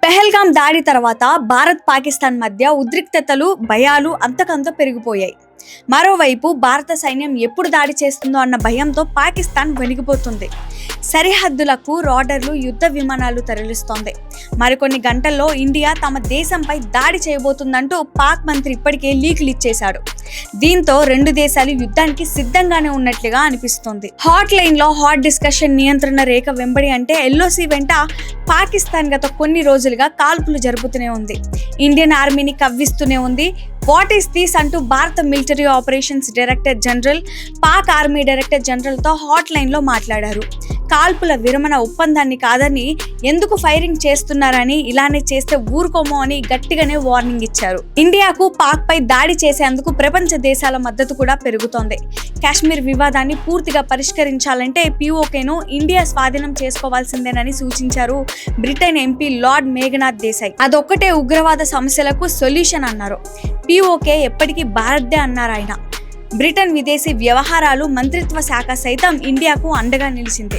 పెహల్గాం దాడి తర్వాత భారత్ పాకిస్తాన్ మధ్య ఉద్రిక్తతలు భయాలు అంతకంత పెరిగిపోయాయి. మరోవైపు భారత సైన్యం ఎప్పుడు దాడి చేస్తుందో అన్న భయంతో పాకిస్తాన్ వణికిపోతుంది. సరిహద్దులకు రాడర్లు, యుద్ధ విమానాలు తరలిస్తోంది. మరికొన్ని గంటల్లో ఇండియా తమ దేశంపై దాడి చేయబోతుందంటూ పాక్ మంత్రి ఇప్పటికే లీకులు ఇచ్చేశాడు. దీంతో రెండు దేశాలు యుద్ధానికి సిద్ధంగానే ఉన్నట్లుగా అనిపిస్తోంది. హాట్ లైన్ లో హాట్ డిస్కషన్ నియంత్రణ రేఖ వెంబడి అంటే ఎల్ఓసి వెంట పాకిస్తాన్ గత కొన్ని రోజులుగా కాల్పులు జరుపుతూనే ఉంది. ఇండియన్ ఆర్మీని కవ్విస్తూనే ఉంది. వాట్ ఈస్ దిస్ అంటూ భారత military operations director general Pak army director general తో హాట్ లైన్ లో మాట్లాడారు. కాల్పుల విరమణ ఒప్పందాన్ని కాదని ఎందుకు ఫైరింగ్ చేస్తున్నారని, ఇలానే చేస్తే ఊరుకోమో అని గట్టిగానే వార్నింగ్ ఇచ్చారు. ఇండియాకు పాక్ పై దాడి చేసేందుకు ప్రపంచ దేశాల మద్దతు కూడా పెరుగుతోంది. కాశ్మీర్ వివాదాన్ని పూర్తిగా పరిష్కరించాలంటే పిఓకేను ఇండియా స్వాధీనం చేసుకోవాల్సిందేనని సూచించారు Britain MP lord Meghnath Desai. అదొక్కటే ఉగ్రవాద సమస్యలకు సొల్యూషన్ అన్నారు. పిఓకే ఎప్పటికీ భారత్దే అన్నారు ఆయన. బ్రిటన్ విదేశీ వ్యవహారాలు మంత్రిత్వ శాఖ సైతం ఇండియాకు అండగా నిలిచింది.